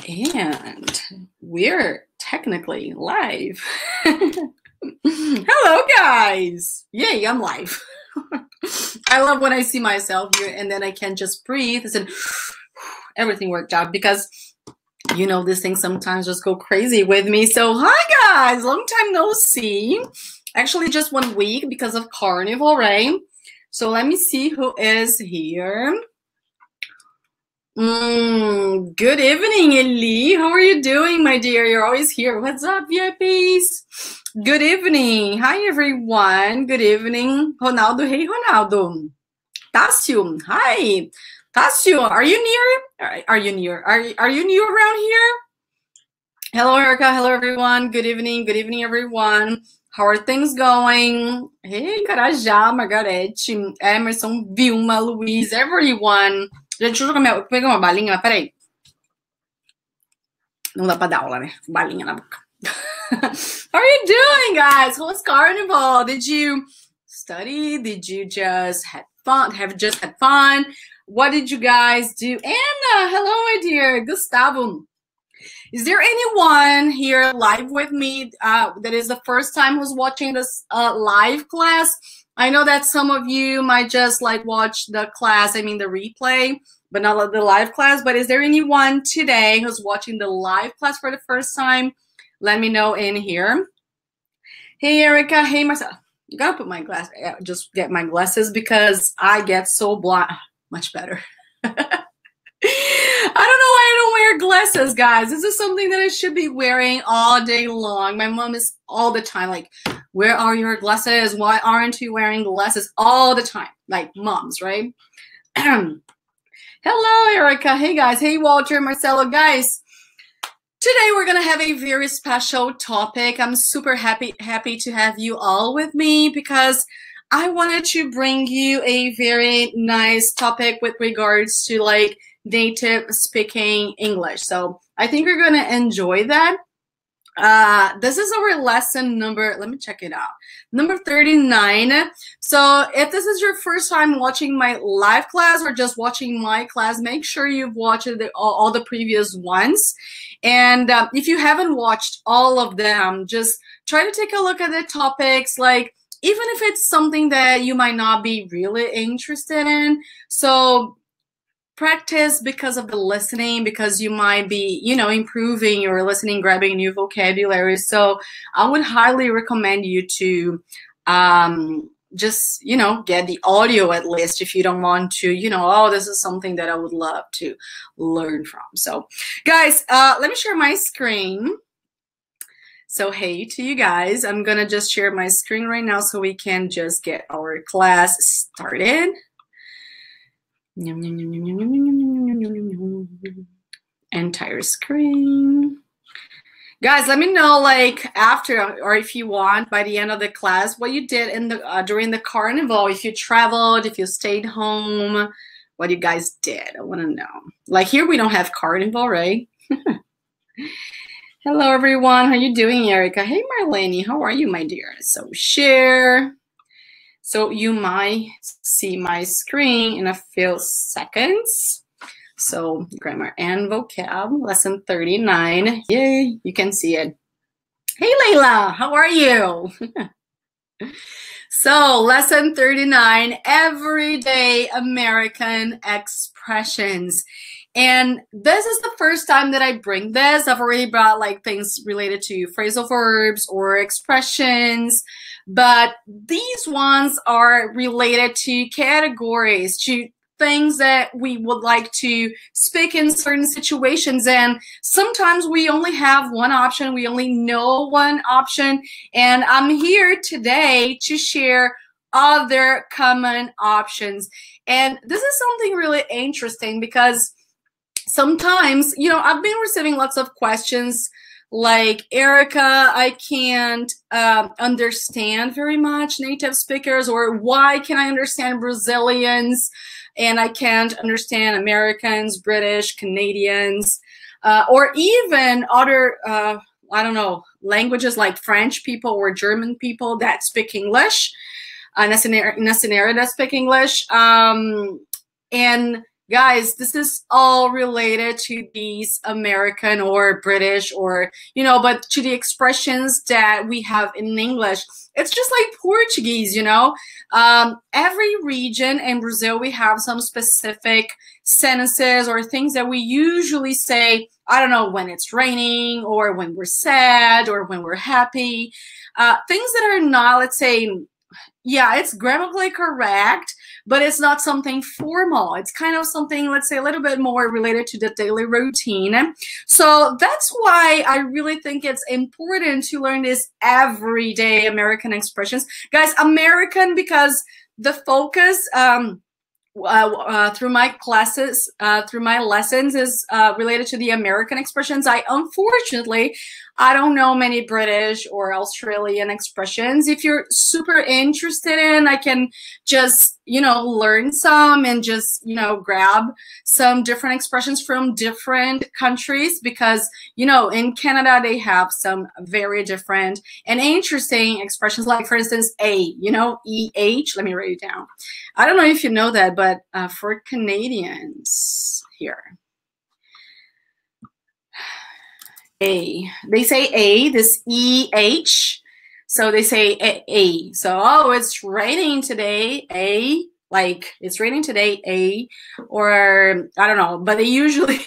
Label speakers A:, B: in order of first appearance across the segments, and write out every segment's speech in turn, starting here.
A: And we're technically live. Hello, guys. Yay, I'm live. I love when I see myself here and then I can just breathe and everything worked out because, you know, these things sometimes just go crazy with me. So, hi, guys. Long time no see. Actually, just 1 week because of Carnival, right? So let me see who is here. Good evening, Eli. How are you doing, my dear? You're always here. What's up, VIPs? Good evening. Hi, everyone. Good evening. Ronaldo. Hey, Ronaldo. Tassio. Hi. Tassio, are you near? Are you near? Are you new around here? Hello, Erika. Hello, everyone. Good evening. Good evening, everyone. How are things going? Hey, Carajá, Margarete, Emerson, Vilma, Luiz, everyone. Gente, deixa eu pegar uma balinha, mas peraí. Não dá pra dar aula, né? Balinha na boca. How are you doing, guys? How was Carnival? Did you study? Did you just have fun? Have just had fun? What did you guys do? Anna, hello, my dear. Gustavo. Is there anyone here live with me that is the first time who's watching this live class? I know that some of you might just like watch the class, I mean the replay, but not the live class. But is there anyone today who's watching the live class for the first time? Let me know in here. Hey, Erika. Hey, Marcel. You gotta put my glass, just get my glasses because I get so blind. Much better. I don't know why I don't wear glasses, guys. This is something that I should be wearing all day long. My mom is all the time like, where are your glasses? Why aren't you wearing glasses all the time? Like moms, right? Hello, Erika. Hey, guys. Hey, Walter, Marcelo. Guys, today we're going to have a very special topic. I'm super happy to have you all with me because I wanted to bring you a very nice topic with regards to like native speaking English. So I think you're going to enjoy that. This is our lesson number, let me check it out, number 39. So if this is your first time watching my live class or just watching my class, make sure you've watched all the previous ones. And if you haven't watched all of them, just try to take a look at the topics, like even if it's something that you might not be really interested in. So practice because of the listening, because you might be, you know, improving your listening, grabbing new vocabulary. So I would highly recommend you to just, you know, get the audio at least if you don't want to, you know, oh, this is something that I would love to learn from. So guys, let me share my screen. So hey to you guys, I'm gonna just share my screen right now so we can just get our class started. Entire screen. Guys, let me know like after or if you want by the end of the class what you did in the during the carnival. If you traveled, if you stayed home, what you guys did. I want to know. Like here we don't have carnival, right? Hello everyone. How you doing, Erika? Hey Marlene, how are you, my dear? So share. So you might see my screen in a few seconds. So grammar and vocab, lesson 39. Yay, you can see it. Hey Layla, how are you? So lesson 39, everyday American expressions. And this is the first time that I bring this. I've already brought like things related to phrasal verbs or expressions, but these ones are related to categories, to things that we would like to speak in certain situations. And sometimes we only have one option. We only know one option. And I'm here today to share other common options. And this is something really interesting because sometimes, you know, I've been receiving lots of questions like, Erika, I can't understand very much native speakers, or why can I understand Brazilians and I can't understand Americans, British, Canadians, or even other, I don't know, languages like French people or German people that speak English, in a scenario that speak English. And guys, this is all related to these American or British or, you know, but to the expressions that we have in English. It's just like Portuguese, you know. Every region in Brazil, we have some specific sentences or things that we usually say, I don't know, when it's raining or when we're sad or when we're happy. Things that are not, let's say, yeah, it's grammatically correct, but it's not something formal. It's kind of something, let's say, a little bit more related to the daily routine. So that's why I really think it's important to learn these everyday American expressions. Guys, American, because the focus through my classes, through my lessons is related to the American expressions. Unfortunately, I don't know many British or Australian expressions. If you're super interested in, I can just, you know, learn some and just, you know, grab some different expressions from different countries because, you know, in Canada, they have some very different and interesting expressions, like, for instance, A, you know, EH. Let me write it down. I don't know if you know that, but for Canadians here, A, they say A, this EH. So they say A. So, oh, it's raining today, A. Like, it's raining today, A. Or, I don't know, but they usually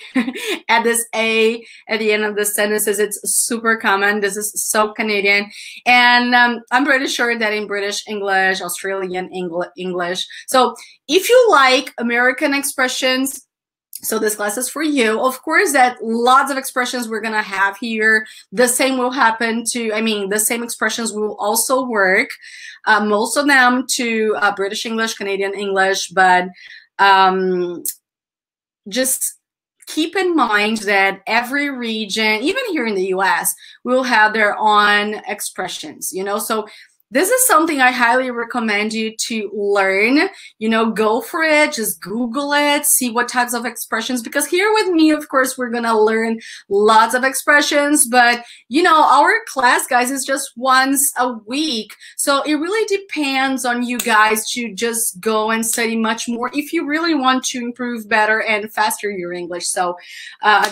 A: add this A at the end of the sentences. It's super common. This is so Canadian. And I'm pretty sure that in British English, Australian English. So if you like American expressions, so this class is for you. Of course, that lots of expressions we're going to have here. The same will happen to, I mean, the same expressions will also work. Most of them to British English, Canadian English, but just keep in mind that every region, even here in the US, will have their own expressions, you know. So this is something I highly recommend you to learn. You know, go for it. Just Google it. See what types of expressions. Because here with me, of course, we're going to learn lots of expressions. But, you know, our class, guys, is just once a week. So it really depends on you guys to just go and study much more if you really want to improve better and faster your English. So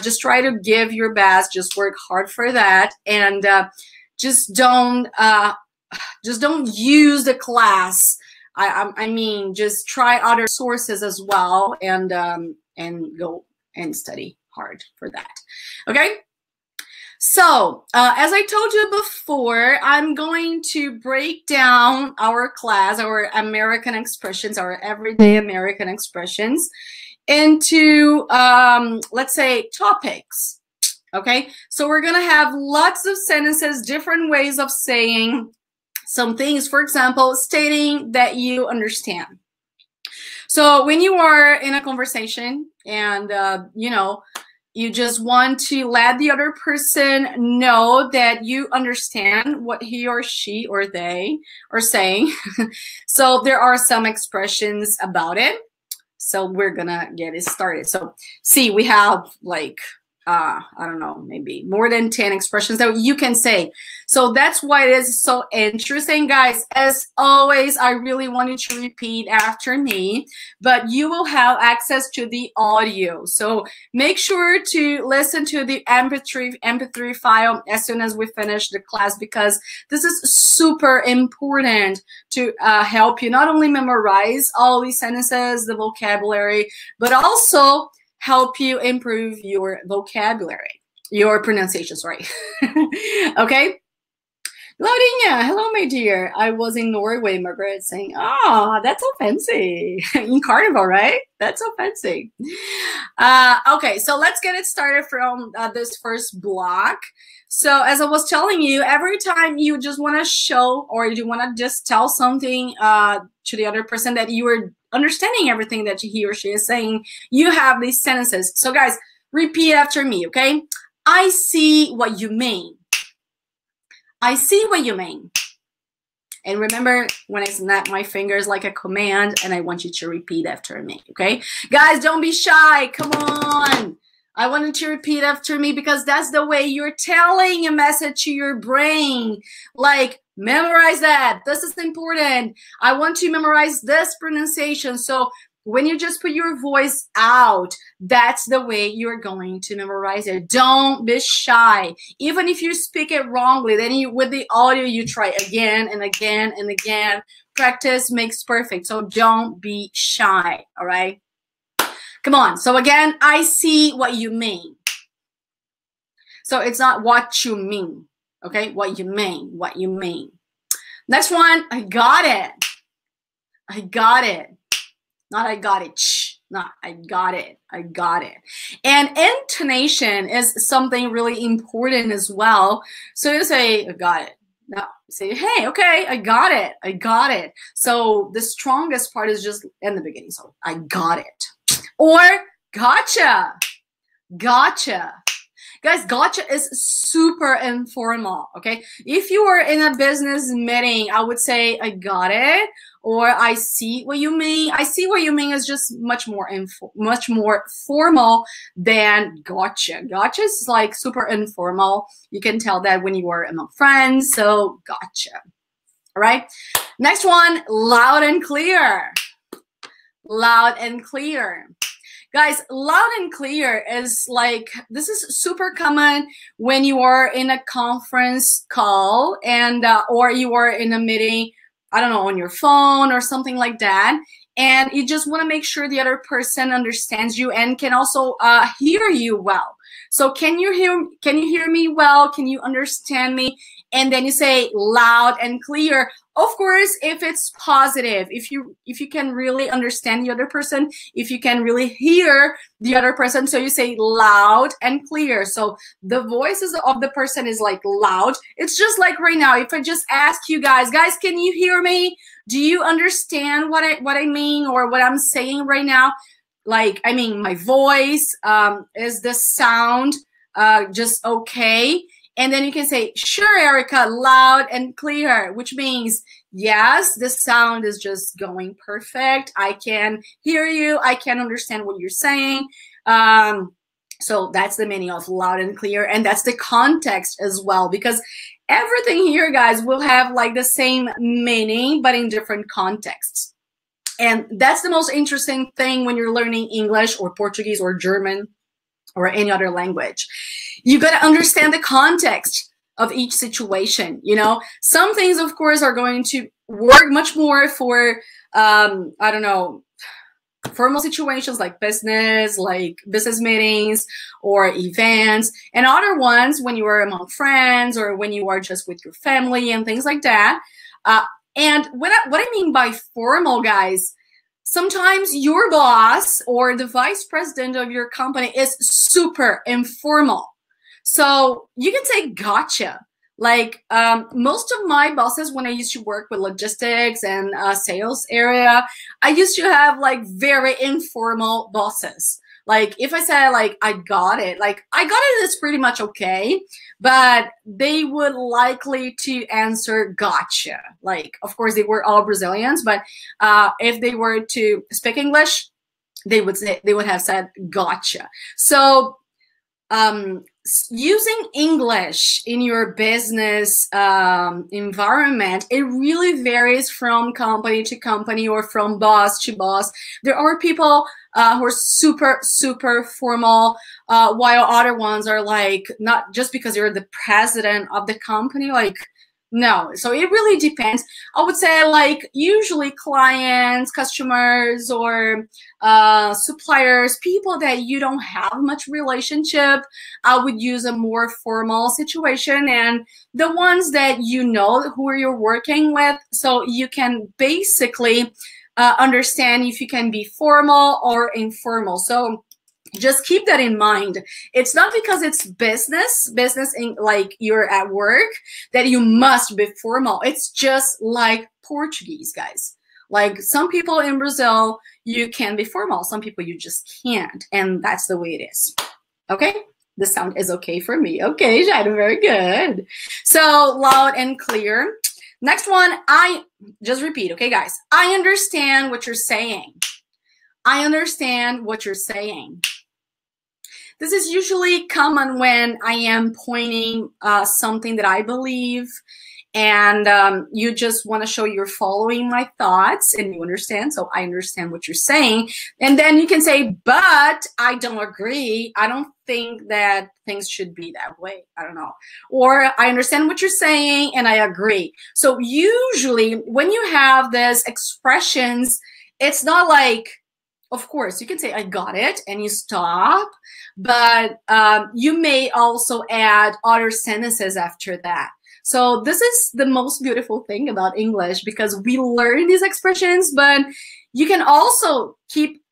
A: just try to give your best. Just work hard for that. And just don't use the class. I mean, just try other sources as well, and go and study hard for that. Okay. So as I told you before, I'm going to break down our class, our American expressions, our everyday American expressions, into let's say topics. Okay. So we're gonna have lots of sentences, different ways of saying some things. For example, stating that you understand. So when you are in a conversation and, you know, you just want to let the other person know that you understand what he or she or they are saying. So there are some expressions about it. So we're gonna get it started. So see, we have like, I don't know, maybe more than 10 expressions that you can say. So that's why it is so interesting, guys. As always, I really want you to repeat after me, but you will have access to the audio. So make sure to listen to the MP3 file as soon as we finish the class, because this is super important to help you not only memorize all these sentences, the vocabulary, but also help you improve your vocabulary, your pronunciation, sorry. Okay? Claudinha, hello, my dear. I was in Norway, Margaret, saying, oh, that's so fancy. In Carnival, right? That's so fancy. Okay, so let's get it started from this first block. So as I was telling you, every time you just want to show or you want to just tell something to the other person that you are understanding everything that he or she is saying, you have these sentences. So guys, repeat after me, okay? I see what you mean. I see what you mean. And remember, when I snap my fingers like a command, and I want you to repeat after me, okay? Guys, don't be shy. Come on. I want you to repeat after me because that's the way you're telling a message to your brain. Like, memorize that. This is important. I want to memorize this pronunciation. So when you just put your voice out, that's the way you're going to memorize it. Don't be shy. Even if you speak it wrongly, then you, with the audio, you try again and again and again. Practice makes perfect. So don't be shy, all right? Come on. So again, I see what you mean. So it's not what you mean, okay? What you mean, what you mean. Next one, I got it. I got it. Not I got it. Shh. Not I got it. I got it. And intonation is something really important as well. So you say, I got it. No, you say, hey, okay, I got it. I got it. So the strongest part is just in the beginning. So I got it. Or gotcha. Gotcha. Guys, gotcha is super informal, okay? If you were in a business meeting, I would say, I got it, or I see what you mean. I see what you mean is just much more formal than gotcha. Gotcha is like super informal. You can tell that when you are among friends, so gotcha. All right, next one, loud and clear. Loud and clear. Guys, loud and clear is like, this is super common when you are in a conference call and or you are in a meeting, I don't know, on your phone or something like that. And you just want to make sure the other person understands you and can also hear you well. So can you hear me well? Can you understand me? And then you say loud and clear. Of course, if it's positive, if you can really understand the other person, if you can really hear the other person, so you say loud and clear. So the voices of the person is like loud. It's just like right now, if I just ask you guys, can you hear me? Do you understand what I mean or what I'm saying right now? Like, I mean, my voice, is the sound just okay? And then you can say, sure, Erika, loud and clear, which means, yes, the sound is just going perfect. I can hear you. I can understand what you're saying. So that's the meaning of loud and clear. And that's the context as well, because everything here, guys, will have like the same meaning, but in different contexts. And that's the most interesting thing when you're learning English or Portuguese or German or any other language. You got to understand the context of each situation. You know, some things, of course, are going to work much more for, I don't know, formal situations like business meetings or events, and other ones when you are among friends or when you are just with your family and things like that. And what I mean by formal, guys, sometimes your boss or the vice president of your company is super informal. So you can say gotcha. Like most of my bosses, when I used to work with logistics and sales area, I used to have like very informal bosses. Like if I say like, I got it, is pretty much okay, but they would likely to answer gotcha. Like, of course, they were all Brazilians, but if they were to speak English, they would have said gotcha. So using English in your business environment, it really varies from company to company or from boss to boss. There are people who are super, super formal, while other ones are like, not just because you're the president of the company, like, no. So it really depends. I would say like usually clients, customers, or suppliers, people that you don't have much relationship, I would use a more formal situation. And the ones that you know who you're working with, so you can basically understand if you can be formal or informal. So just keep that in mind. It's not because it's business in, like you're at work, that you must be formal. It's just like Portuguese, guys. Like some people in Brazil, you can be formal. Some people you just can't. And that's the way it is. Okay? The sound is okay for me. Okay, Jada, very good. So loud and clear. Next one, I just repeat, okay, guys? I understand what you're saying. I understand what you're saying. This is usually common when I am pointing something that I believe, and you just want to show you're following my thoughts and you understand, so I understand what you're saying. And then you can say, but I don't agree. I don't think that things should be that way. I don't know. Or I understand what you're saying and I agree. So usually when you have these expressions, it's not like, of course, you can say, I got it, and you stop. But you may also add other sentences after that. So this is the most beautiful thing about English, because we learn these expressions, but you can also keep,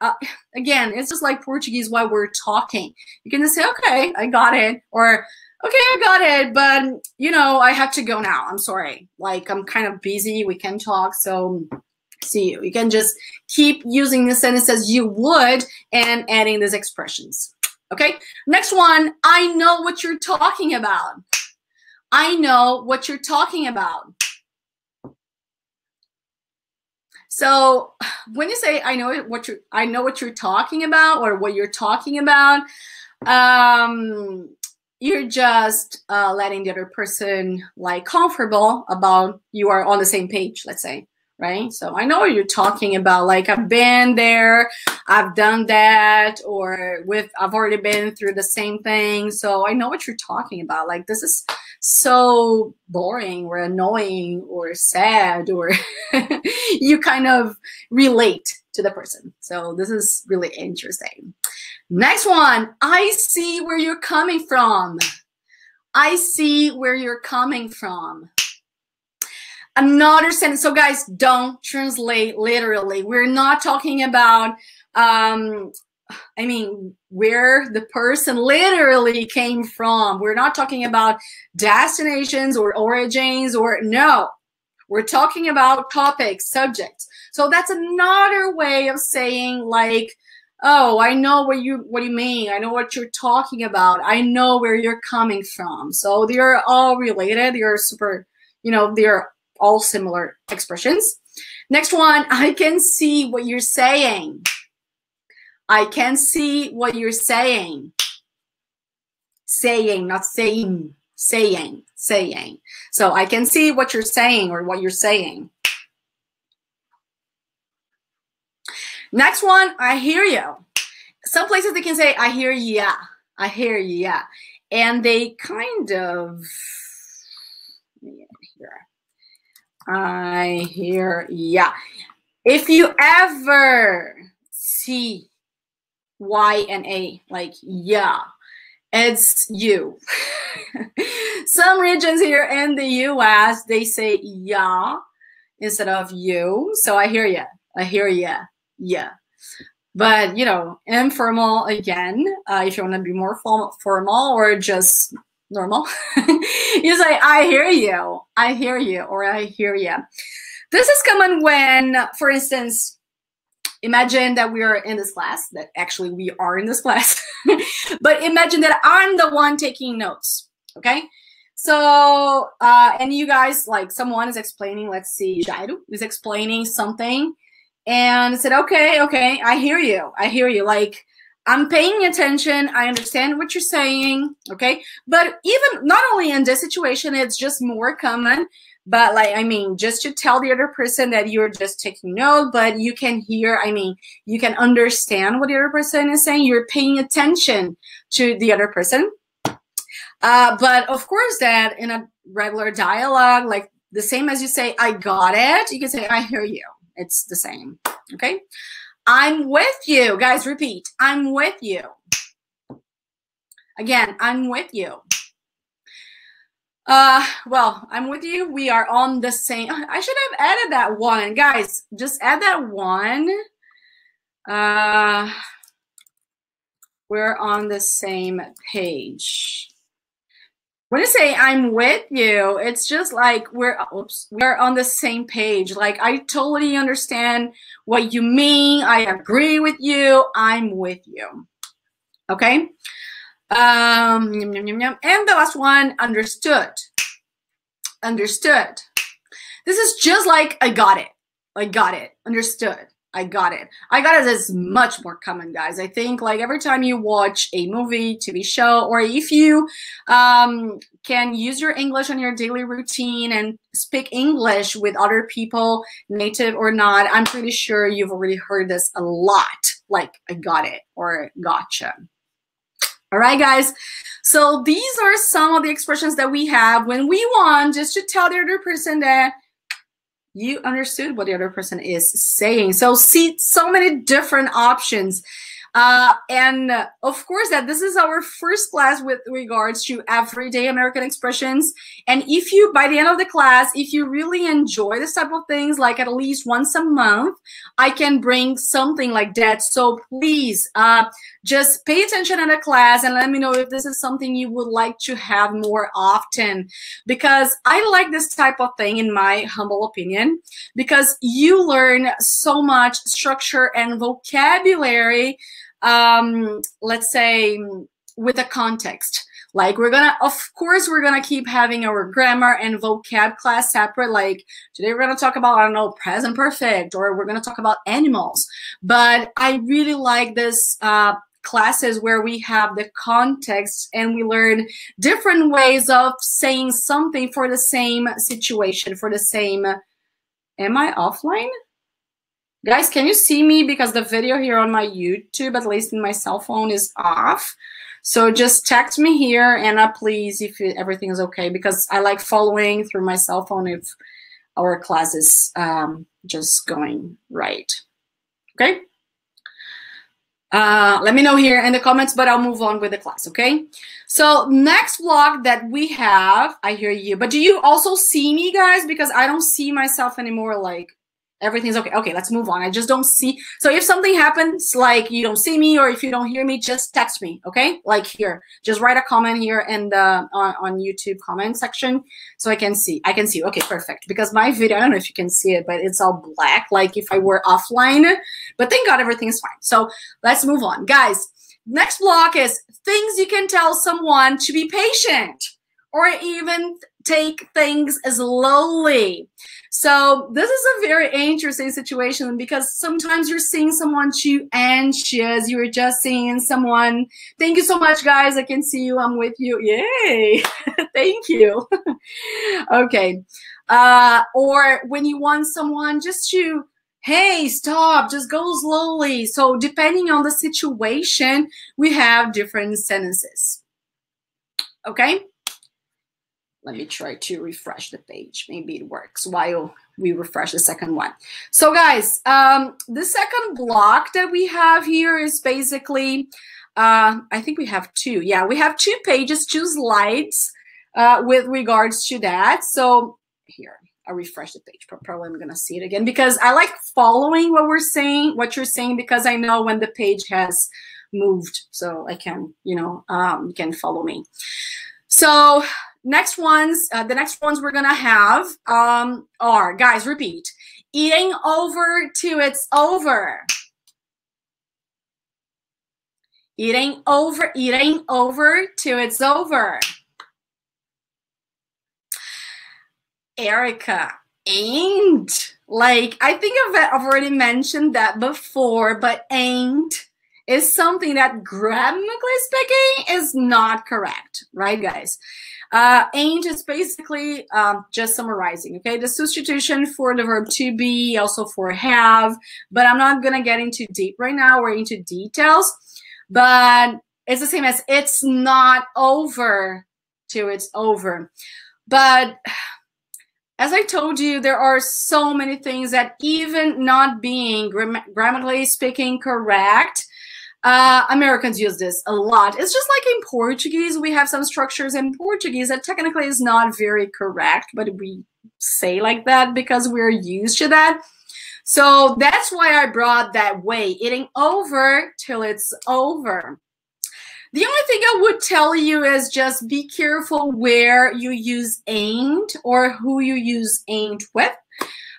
A: again, it's just like Portuguese while we're talking. You can just say, okay, I got it, or okay, I got it, but, you know, I have to go now. I'm sorry. Like, I'm kind of busy. We can talk. So see, you can just keep using the sentences you would and adding these expressions. Okay, next one, I know what you're talking about. I know what you're talking about. So when you say I know what you're talking about, or what you're talking about, you're just letting the other person like comfortable about you are on the same page, let's say, right? So I know what you're talking about. Like, I've been there, I've done that, or I've already been through the same thing. So I know what you're talking about. Like, this is so boring or annoying or sad, or you kind of relate to the person. So this is really interesting. Next one, I see where you're coming from. I see where you're coming from. Another sentence. So guys, don't translate literally. We're not talking about, I mean, where the person literally came from. We're not talking about destinations or origins, or no. We're talking about topics, subjects. So that's another way of saying, like, oh, I know what you mean. I know what you're talking about. I know where you're coming from. So they're all related. They're super, you know, they're all similar expressions. Next one, I can see what you're saying. I can see what you're saying. Saying, not saying. Saying, saying. So I can see what you're saying, or what you're saying. Next one, I hear you. Some places they can say, I hear ya. I hear ya. And they kind of, I hear ya. If you ever see Y and A, like yeah, it's you. Some regions here in the US, they say yeah instead of you. So I hear ya. I hear ya. Yeah. But, you know, informal again, if you want to be more formal or just normal, you say, I hear you, or I hear you. This is common when, for instance, imagine that we are in this class, that actually we are in this class, but imagine that I'm the one taking notes, okay? So, and you guys, like someone is explaining, let's see, Jairo is explaining something, and said, okay, I hear you. Like, I'm paying attention. I understand what you're saying. Okay. But even not only in this situation, it's just more common, but like, I mean, just to tell the other person that you're just taking note, but you can hear, I mean, you can understand what the other person is saying. You're paying attention to the other person. But of course that in a regular dialogue, like the same as you say, I got it, you can say, I hear you. It's the same, okay? I'm with you. Guys, repeat. I'm with you. Again, I'm with you. Well, I'm with you. We are on the same. I should have added that one. Guys, just add that one. We're on the same page. When you say I'm with you, it's just like we're on the same page. Like, I totally understand what you mean. I agree with you. I'm with you. Okay? And the last one, understood. Understood. This is just like I got it. I got it. Understood. I got it. I got it is much more common, guys. I think like every time you watch a movie, TV show, or if you can use your English on your daily routine and speak English with other people, native or not, I'm pretty sure you've already heard this a lot. Like, I got it or gotcha. All right, guys. So these are some of the expressions that we have when we want just to tell the other person that you understood what the other person is saying. So see so many different options. And of course that this is our first class with regards to everyday American expressions. And if you, by the end of the class, if you really enjoy this type of things, like at least once a month, I can bring something like that. So please just pay attention in the class and let me know if this is something you would like to have more often, because I like this type of thing, in my humble opinion, because you learn so much structure and vocabulary, let's say with a context. Like of course we're gonna keep having our grammar and vocab class separate. Like today we're gonna talk about, I don't know, present perfect, or we're gonna talk about animals. But I really like this classes where we have the context and we learn different ways of saying something for the same situation, for the same, am I offline? Guys, can you see me? Because the video here on my YouTube, at least in my cell phone, is off. So just text me here, and please, if everything is okay, because I like following through my cell phone if our class is just going right. Okay? Let me know here in the comments, but I'll move on with the class, okay? So next block that we have, I hear you, but do you also see me, guys? Because I don't see myself anymore, like, everything's okay. Okay, let's move on. I just don't see. So if something happens, like you don't see me or if you don't hear me, just text me, okay? Like here, just write a comment here in the on YouTube comment section so I can see. I can see. Okay, perfect. Because my video, I don't know if you can see it, but it's all black, like if I were offline. But thank God everything is fine. So let's move on, guys. Next block is things you can tell someone to be patient or even take things slowly. So this is a very interesting situation because sometimes you're seeing someone too anxious. You're just seeing someone. Thank you so much, guys. I can see you. I'm with you. Yay. Thank you. Okay. Or when you want someone just to, hey, stop, just go slowly. So depending on the situation, we have different sentences. Okay. Let me try to refresh the page. Maybe it works while we refresh the second one. So guys, the second block that we have here is basically, I think we have two. Yeah, we have 2 pages, 2 slides with regards to that. So here, I'll refresh the page. Probably I'm gonna see it again because I like following what we're saying, what you're saying, because I know when the page has moved, so I can, you know, you can follow me. So next ones, the next ones we're gonna have are, guys, repeat. It ain't over till it's over. It ain't over till it's over. Erika, ain't. Like, I think I've already mentioned that before, but ain't is something that grammatically speaking is not correct, right, guys? Ain't is basically just summarizing, okay? The substitution for the verb to be, also for have, but I'm not gonna get into deep right now or into details, but it's the same as it's not over till it's over. But as I told you, there are so many things that even not being grammatically speaking correct, Americans use this a lot. It's just like in Portuguese, we have some structures in Portuguese that technically is not very correct, but we say like that because we're used to that. So that's why I brought that way. It ain't over till it's over. The only thing I would tell you is just be careful where you use ain't or who you use ain't with.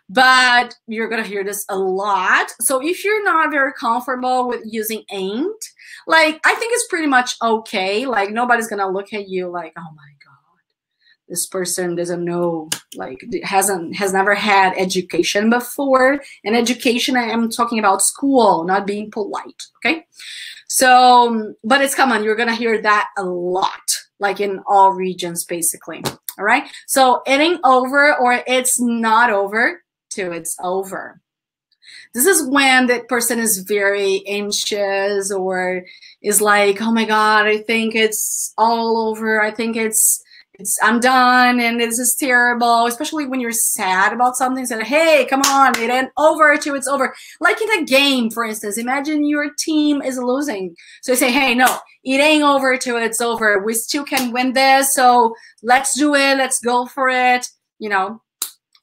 A: But you're going to hear this a lot. So if you're not very comfortable with using ain't, like, I think it's pretty much okay. Like, nobody's going to look at you like, oh my God, this person doesn't know, like has never had education before. And education, I am talking about school, not being polite, okay? So, but it's common. You're gonna hear that a lot, like in all regions, basically. All right. So it ain't over, or it's not over, to it's over. This is when that person is very anxious, or is like, oh my God, I think it's all over. I think I'm done, and this is terrible. Especially when you're sad about something. Say, hey, come on, it ain't over till it's over. Like in a game, for instance, imagine your team is losing. So you say, hey, no, it ain't over till it's over. We still can win this. So let's do it. Let's go for it. You know,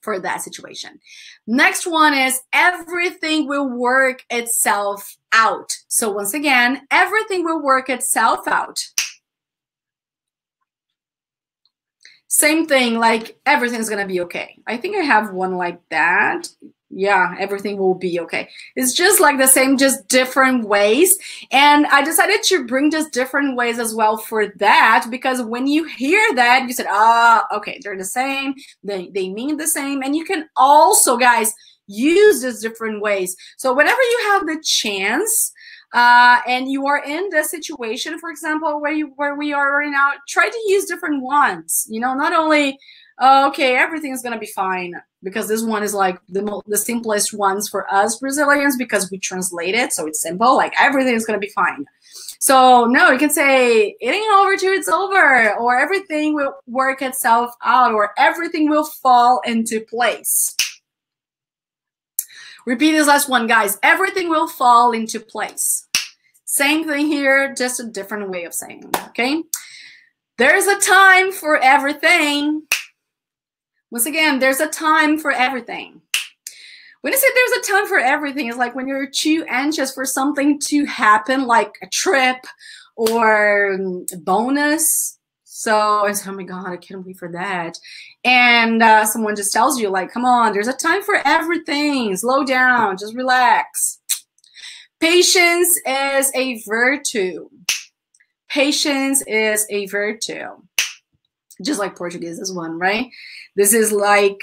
A: for that situation. Next one is everything will work itself out. So once again, everything will work itself out. Same thing, like everything's gonna be okay. I think I have one like that. Yeah, everything will be okay. It's just like the same, just different ways. And I decided to bring just different ways as well for that, because when you hear that, you said, okay, they're the same, they mean the same. And you can also, guys, use these different ways. So whenever you have the chance, and you are in the situation, for example, where we are right now, try to use different ones. You know, not only, okay, everything's gonna be fine, because this one is like the simplest ones for us Brazilians, because we translate it, so it's simple, like everything's gonna be fine. So no, you can say it ain't over till it's over, or everything will work itself out, or everything will fall into place. Repeat this last one, guys. Everything will fall into place. Same thing here, just a different way of saying it, okay? There's a time for everything. Once again, there's a time for everything. When I say there's a time for everything, it's like when you're too anxious for something to happen, like a trip or a bonus. So I said, oh my God, I can't wait for that. And someone just tells you, like, come on, there's a time for everything. Slow down, just relax. Patience is a virtue. Patience is a virtue. Just like Portuguese is one, right? This is like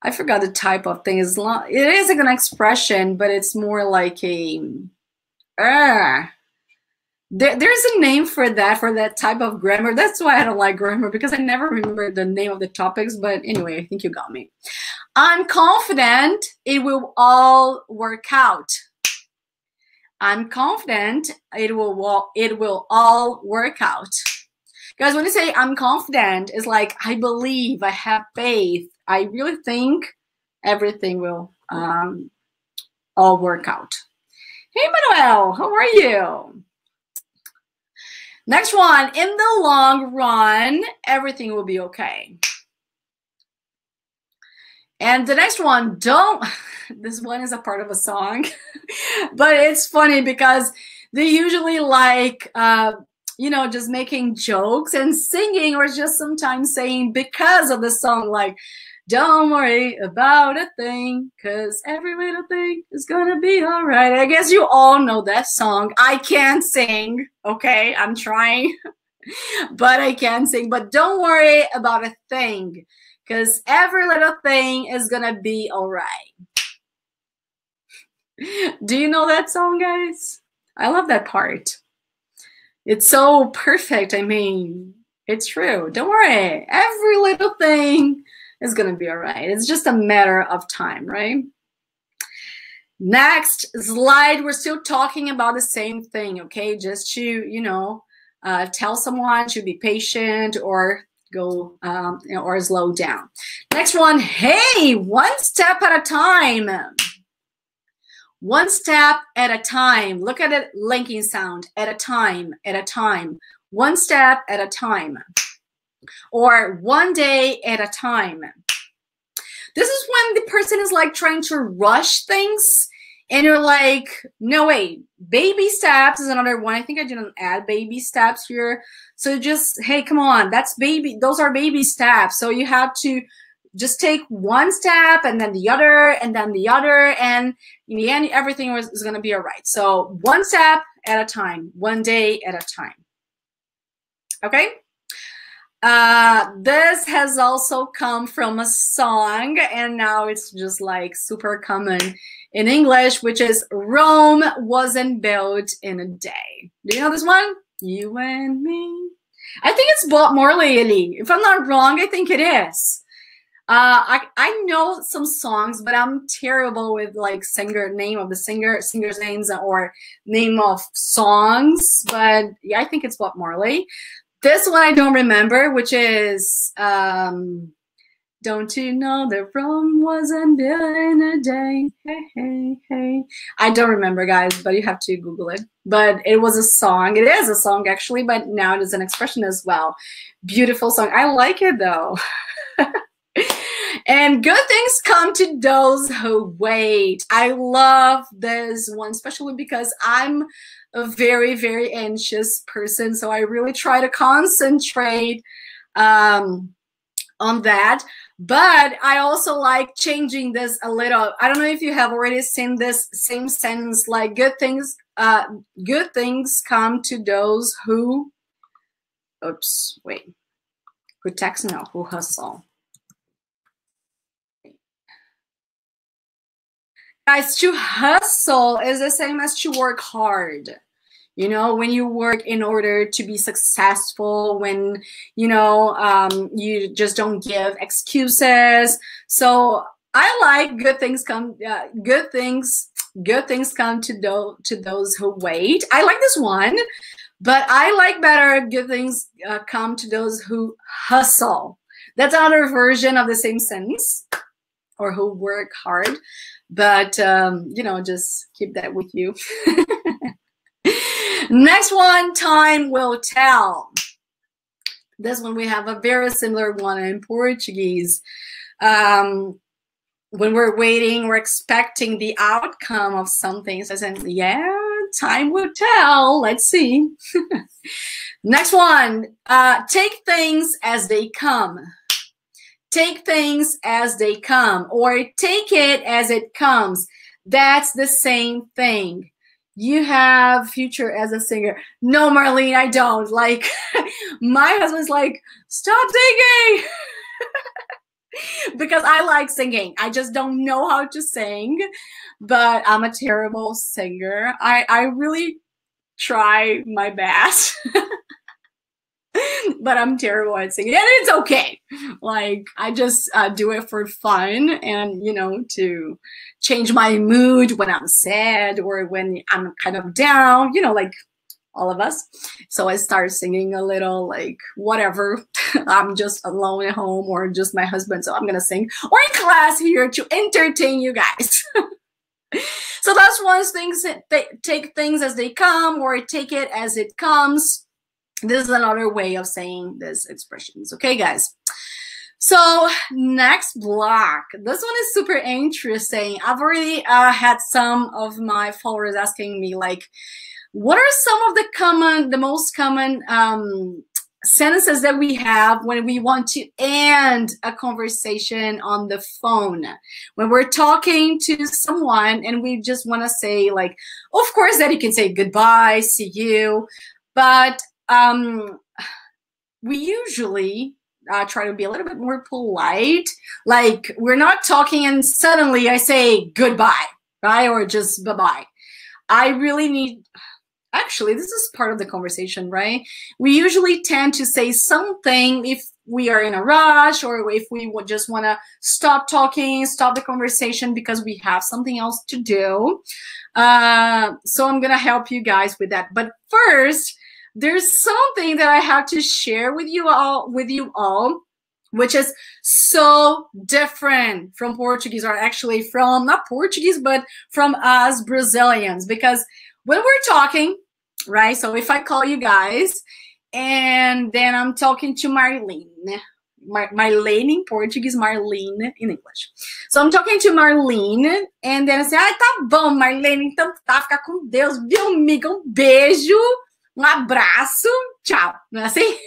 A: I forgot the type of thing. It is like an expression, but it's more like a there's a name for that type of grammar. That's why I don't like grammar, because I never remember the name of the topics. But anyway, I think you got me. I'm confident it will all work out. I'm confident it will all work out. Guys, when you say I'm confident, it's like I believe, I have faith, I really think everything will all work out. Hey, Manuel, how are you? Next one, in the long run, everything will be okay. And the next one, this one is a part of a song, but it's funny because they usually like, you know, just making jokes and singing, or just sometimes saying because of the song, like, don't worry about a thing, because every little thing is gonna be all right. I guess you all know that song. I can't sing, okay? I'm trying, but I can't sing. But don't worry about a thing, because every little thing is gonna be all right. Do you know that song, guys? I love that part. It's so perfect. I mean, it's true. Don't worry. Every little thing is going to be all right. It's just a matter of time, right? Next slide, we're still talking about the same thing, okay? Just to, you know, tell someone to be patient, or go, you know, or slow down. Next one, hey, one step at a time. One step at a time. Look at it, linking sound. At a time, at a time. One step at a time. Or one day at a time. This is when the person is like trying to rush things, and you're like, no, wait, baby steps is another one. I think I didn't add baby steps here. So just, hey, come on, that's baby, those are baby steps. So you have to just take one step and then the other and then the other, and in the end, everything is going to be all right. So one step at a time, one day at a time. Okay? This has also come from a song, and now it's just like super common in English, which is Rome wasn't built in a day. Do you know this one? You and me. I think it's Bob Marley. If I'm not wrong, I think it is. I know some songs, but I'm terrible with like name of the singer's names or name of songs. But yeah, I think it's Bob Marley. This one I don't remember, which is don't you know that Rome wasn't built in a day? Hey, hey, hey. I don't remember, guys, but you have to Google it. But it was a song. It is a song, actually, but now it is an expression as well. Beautiful song. I like it, though. And good things come to those who wait. I love this one, especially because I'm a very, very anxious person. So I really try to concentrate on that. But I also like changing this a little. I don't know if you have already seen this same sentence, like good things come to those who, oops, wait, who text? No, who hustle. Guys, to hustle is the same as to work hard. You know, when you work in order to be successful, when, you know, you just don't give excuses. So I like good things come to those who wait. I like this one, but I like better good things come to those who hustle. That's another version of the same sentence, or who work hard. But, you know, just keep that with you. Next one, time will tell. This one, we have a very similar one in Portuguese. When we're waiting, we're expecting the outcome of something. So I said, yeah, time will tell. Let's see. Next one, take things as they come. Take things as they come, or take it as it comes. That's the same thing. You have future as a singer. No, Marlene, I don't. Like, my husband's like, stop singing. Because I like singing. I just don't know how to sing, but I'm a terrible singer. I really try my best. But I'm terrible at singing, and it's okay. Like, I just do it for fun, and, you know, to change my mood when I'm sad or when I'm kind of down, you know, like all of us. So I start singing a little, like, whatever. I'm just alone at home, or just my husband, so I'm gonna sing, or in class here to entertain you guys. So that's one thing. Take things as they come, or take it as it comes. This is another way of saying these expressions. Okay, guys. So next block. This one is super interesting. I've already had some of my followers asking me, like, what are some of the most common sentences that we have when we want to end a conversation on the phone? When we're talking to someone and we just want to say, like, of course that you can say goodbye, see you, but we usually try to be a little bit more polite. Like, we're not talking and suddenly I say goodbye, right? Or just bye-bye. I really need, actually, this is part of the conversation, right? We usually tend to say something if we are in a rush, or if we would just want to stop talking, stop the conversation because we have something else to do. So I'm going to help you guys with that. But first, there's something that I have to share with you all, which is so different from Portuguese, or actually from, not Portuguese, but from us Brazilians. Because when we're talking, right? So if I call you guys, and then I'm talking to Marlene, Marlene in Portuguese, Marlene in English. So I'm talking to Marlene, and then I say, ah, tá bom, Marlene, então tá, fica com Deus, viu, amiga? Beijo. Abraço, ciao. Não é assim?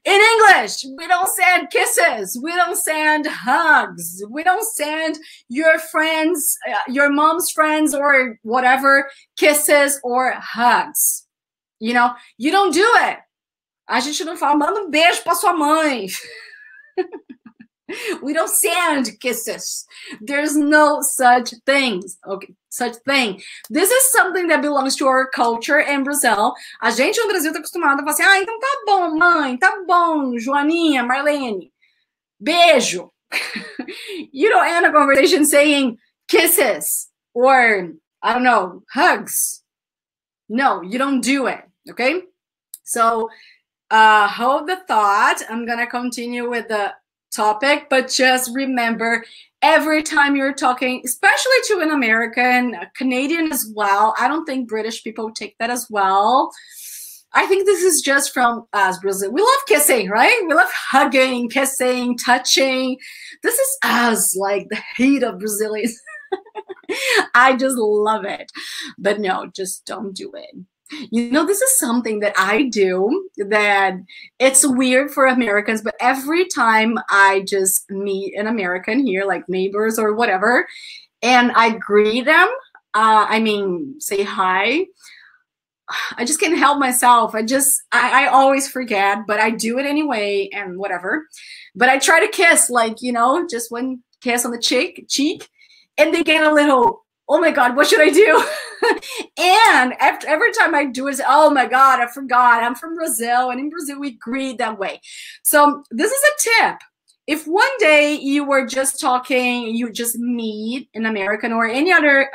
A: In English, we don't send kisses. We don't send hugs. We don't send your friends, your mom's friends, or whatever, kisses or hugs. You know, you don't do it. A gente não fala, manda um beijo pra sua mãe. We don't send kisses. There's no such things. Okay, such thing. This is something that belongs to our culture in Brazil. A gente no Brasil tá acostumado a falar assim, ah, então tá bom, mãe, tá bom, Joaninha, Marlene, beijo. You don't end a conversation saying kisses or, I don't know, hugs. No, you don't do it, okay? So hold the thought. I'm gonna continue with the topic, but just remember, every time you're talking, especially to an American, a Canadian as well, I don't think British people take that as well. I think this is just from us, Brazil. We love kissing, right? We love hugging, kissing, touching. This is us, like the hate of Brazilians. I just love it. But no, just don't do it. You know, this is something that I do that it's weird for Americans, but every time I just meet an American here, like neighbors or whatever, and I greet them, I mean, say hi, I just can't help myself. I always forget, but I do it anyway and whatever. But I try to kiss, like, you know, just one kiss on the cheek, and they get a little, oh my God, what should I do? And every time I do it, oh my God, I forgot. I'm from Brazil, and in Brazil we greet that way. So this is a tip. If one day you were just talking, you just meet an American or any other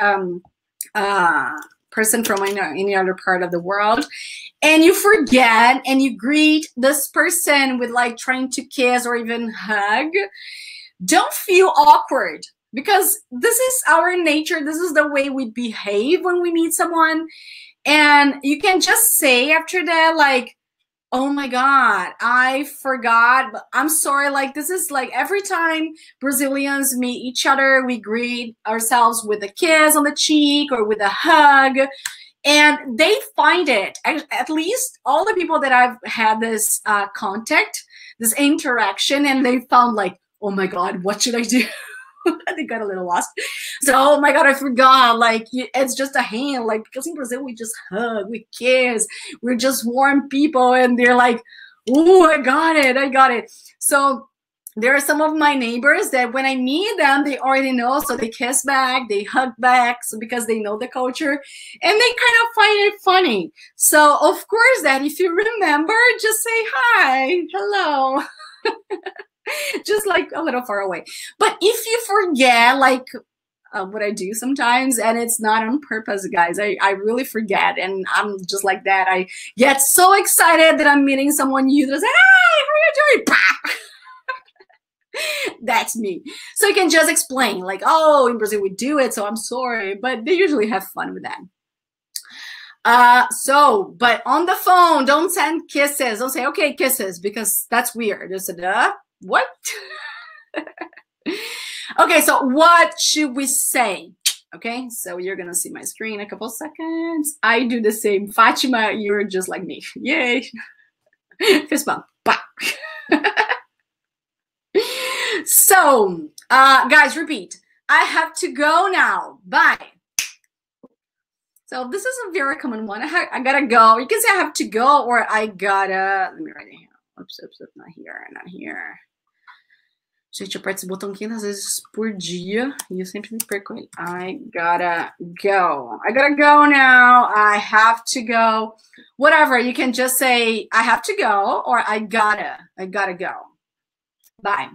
A: person from any other part of the world, and you forget and you greet this person with like trying to kiss or even hug, don't feel awkward. Because this is our nature. This is the way we behave when we meet someone. And you can just say after that, like, oh my God, I forgot. But I'm sorry. Like, this is like every time Brazilians meet each other, we greet ourselves with a kiss on the cheek or with a hug. And they find it, at least all the people that I've had this contact, this interaction, and they found like, oh my God, what should I do? They got a little lost. So, oh my God, I forgot. Like, it's just a hand. Like, because in Brazil, we just hug, we kiss. We're just warm people. And they're like, oh, I got it. So there are some of my neighbors that when I meet them, they already know. So they kiss back, they hug back. So because they know the culture. And they kind of find it funny. So, of course, that if you remember, just say hi, hello. Just like a little far away. But if you forget, like what I do sometimes, and it's not on purpose, guys, I really forget, and I'm just like that. I get so excited that I'm meeting someone new that says, hey, how are you doing? That's me. So you can just explain, like, oh, in Brazil we do it, so I'm sorry, but they usually have fun with that. But on the phone, don't send kisses. Don't say, okay, kisses, because that's weird. Just what? Okay, so what should we say? Okay, so you're gonna see my screen in a couple seconds. I do the same. Fatima, you're just like me. Yay. Fist bump. So, guys, repeat. I have to go now. Bye. So this is a very common one. I gotta go. You can say I have to go or I gotta. Let me write it here. Oops, not here, not here. Gente, eu aperto esse botão 500 vezes por dia e eu sempre me perco ele. I gotta go. I gotta go now. I have to go. Whatever. You can just say I have to go or I gotta go. Bye.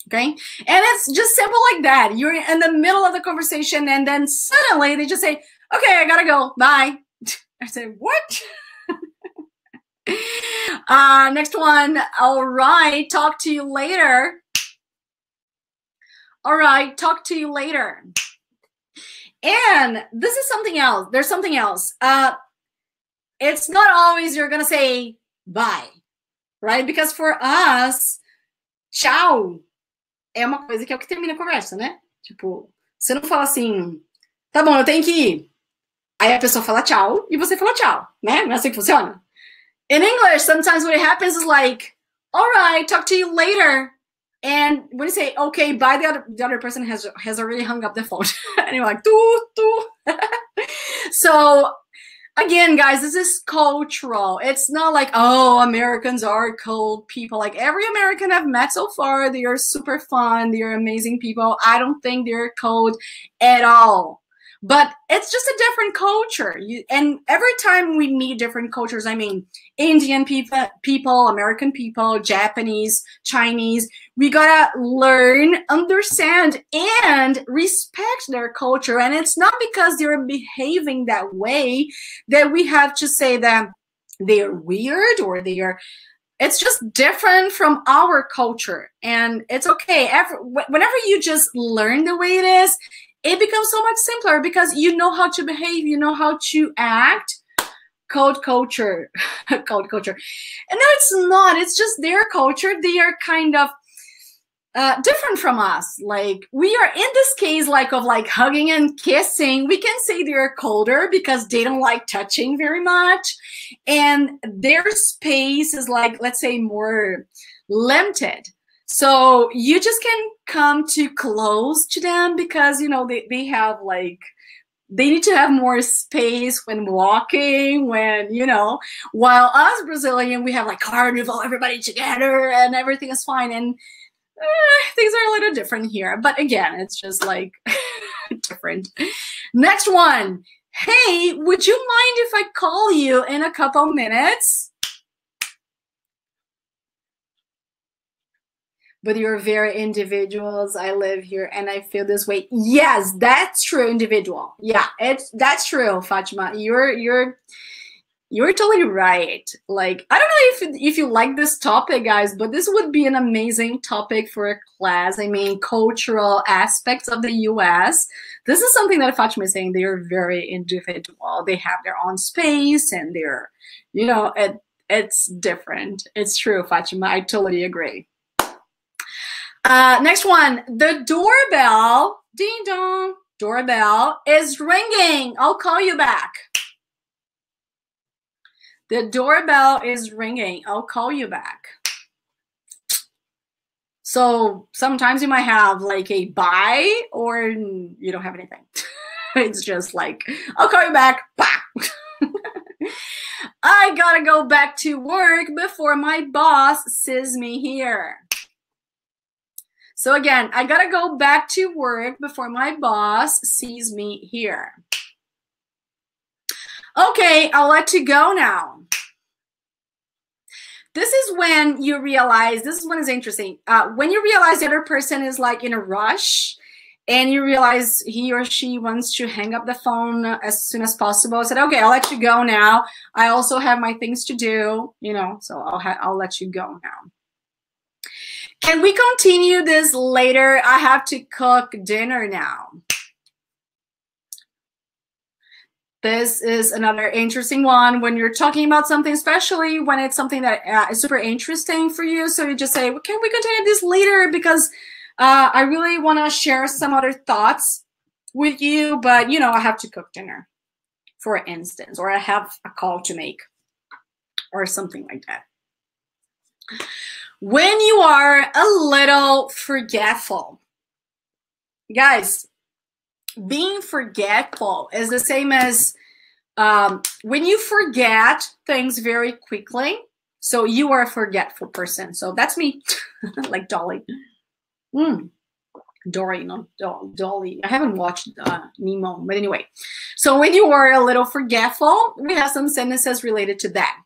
A: Okay? And it's just simple like that. You're in the middle of the conversation and then suddenly they just say, okay, I gotta go. Bye. I say, what? Next one. All right. Talk to you later. All right. Talk to you later. And this is something else. There's something else. It's not always you're going to say bye, right? Because for us, tchau é uma coisa que é o que termina a conversa, né? Tipo, você não fala assim, tá bom, eu tenho que ir. Aí a pessoa fala tchau e você fala tchau, né? Não é assim que funciona. In English, sometimes what happens is like, all right, talk to you later. And when you say, okay, bye, the other person has already hung up the phone. And you're like, doo. So again, guys, this is cultural. It's not like, oh, Americans are cold people. Like every American I've met so far, they are super fun. They are amazing people. I don't think they're cold at all. But it's just a different culture. And every time we meet different cultures, I mean, Indian people, American people, Japanese, Chinese, we gotta learn, understand, and respect their culture. And it's not because they're behaving that way that we have to say that they're weird or it's just different from our culture. And it's okay. Whenever you just learn the way it is, it becomes so much simpler because you know how to behave, you know how to act. Code culture, code culture. And no, it's not. It's just their culture. They are kind of different from us. Like we are in this case of hugging and kissing. We can say they're colder because they don't like touching very much. And their space is let's say more limited. So you just can come too close to them because, they have they need to have more space when walking, while us Brazilian, we have carnival, everybody together and everything is fine. And things are a little different here. But again, it's just different. Next one. Hey, would you mind if I call you in a couple minutes? But you're very individuals. I live here and I feel this way. Yes, that's true, individual. Yeah, that's true, Fatima. You're totally right. I don't know if you like this topic, guys, but this would be an amazing topic for a class. I mean, cultural aspects of the US. This is something that Fatima is saying. They are very individual. They have their own space and they're, it's different. It's true, Fatima. I totally agree. Next one, the doorbell, ding dong, doorbell is ringing. I'll call you back. The doorbell is ringing. I'll call you back. So sometimes you might have a bye or you don't have anything. It's just I'll call you back. I gotta go back to work before my boss sees me here. So again, I gotta go back to work before my boss sees me here. Okay, I'll let you go now. This is when you realize, this is when it's interesting. When you realize the other person is in a rush and you realize he or she wants to hang up the phone as soon as possible. I said, okay, I'll let you go now. I also have my things to do, so I'll let you go now. Can we continue this later? I have to cook dinner now. This is another interesting one when you're talking about something, especially when it's something that is super interesting for you. So you just say, well, can we continue this later? Because I really want to share some other thoughts with you, but I have to cook dinner, for instance, or I have a call to make or something like that. When you are a little forgetful, guys, being forgetful is the same as when you forget things very quickly. So you are a forgetful person. So that's me, like Dolly. Dory, not Dolly. I haven't watched Nemo, but anyway. So when you are a little forgetful, we have some sentences related to that.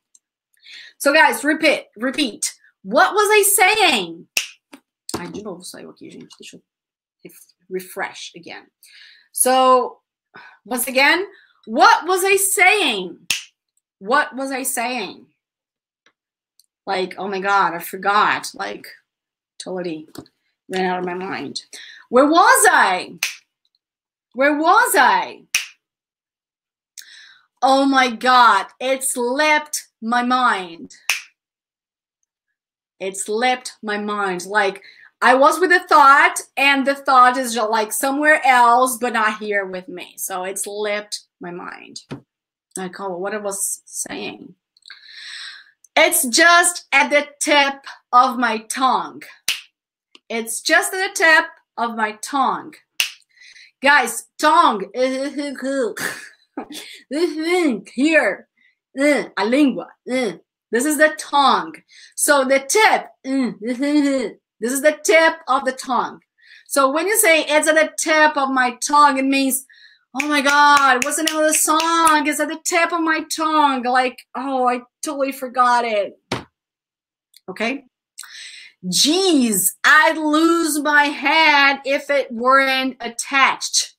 A: So guys, repeat. What was I saying? Ai, de novo saiu aqui, gente. Deixa eu refresh again. So, once again, what was I saying? What was I saying? Oh my God, I forgot. Totally ran out of my mind. Where was I? Where was I? Oh my God, it slipped my mind. It slipped my mind. I was with a thought and the thought is just somewhere else, but not here with me. So it slipped my mind. I call it what I was saying. It's just at the tip of my tongue. It's just at the tip of my tongue. Guys, tongue. This thing here, a lingua. This is the tongue. So the tip, this is the tip of the tongue. So when you say it's at the tip of my tongue, it means, oh my God, what's the name of the song? It's at the tip of my tongue. Like, oh, I totally forgot it. Okay. Geez, I'd lose my head if it weren't attached.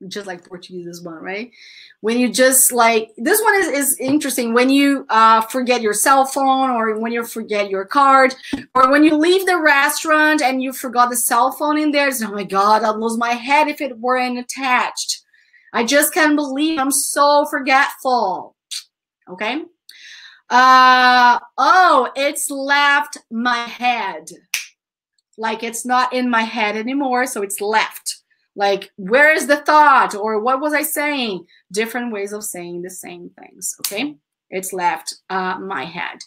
A: Just like Portuguese, this one, right? When you just like, this one is interesting. When you forget your cell phone, or when you forget your card, or when you leave the restaurant and you forgot the cell phone in there, it's, oh my God, I'd lose my head if it weren't attached. I just can't believe I'm so forgetful. Okay. Oh, it's left my head. Like it's not in my head anymore, so it's left. Like, where is the thought? Or what was I saying? Different ways of saying the same things, okay? It's left my head.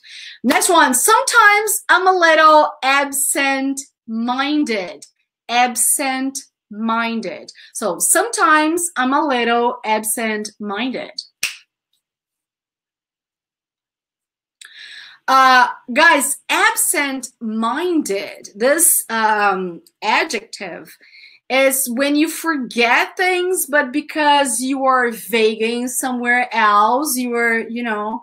A: Next one, sometimes I'm a little absent-minded. Absent-minded. So sometimes I'm a little absent-minded. Guys, absent-minded, this adjective is when you forget things, but because you are vaging somewhere else, you are, you know,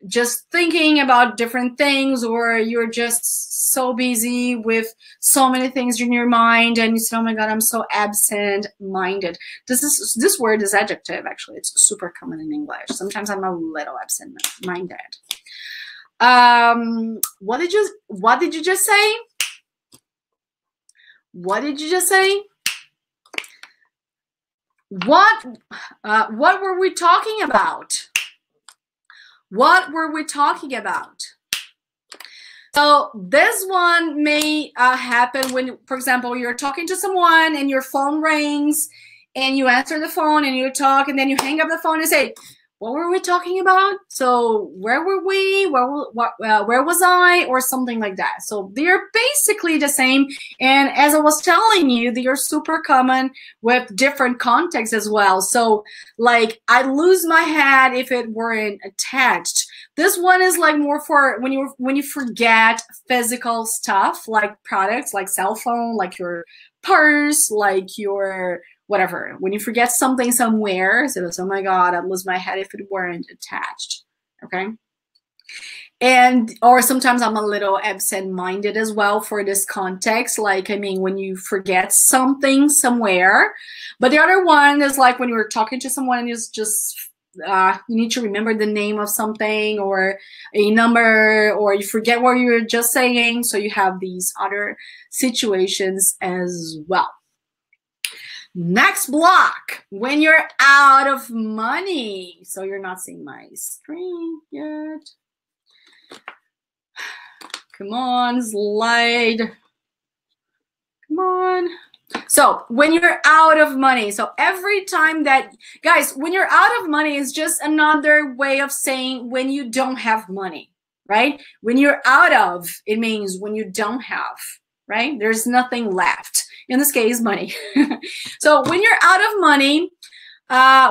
A: just thinking about different things, or you're just so busy with so many things in your mind, and you say, oh my God, I'm so absent-minded. This word is adjective, actually. It's super common in English. Sometimes I'm a little absent-minded. What did you just say? What did you just say? What were we talking about? What were we talking about? So this one may happen when, for example, you're talking to someone and your phone rings and you answer the phone and you talk, and then you hang up the phone and say, what were we talking about? So where were we? Where was I? Or something like that. So they're basically the same. And as I was telling you, they are super common with different contexts as well. So like, I'd lose my head if it weren't attached. This one is like more for when you forget physical stuff, like products, like cell phone, like your purse, like your whatever. When you forget something somewhere, so it's, oh my God, I'd lose my head if it weren't attached. Okay. And, or sometimes I'm a little absent-minded as well for this context. Like, I mean, when you forget something somewhere. But the other one is like when you're talking to someone and it's just, you need to remember the name of something or a number, or you forget what you were just saying. So you have these other situations as well. Next block, when you're out of money. So you're not seeing my screen yet. Come on, slide. Come on. So when you're out of money, so every time that, guys, when you're out of money is just another way of saying when you don't have money, right? When you're out of, it means when you don't have, right? There's nothing left. In this case, money. So when you're out of money,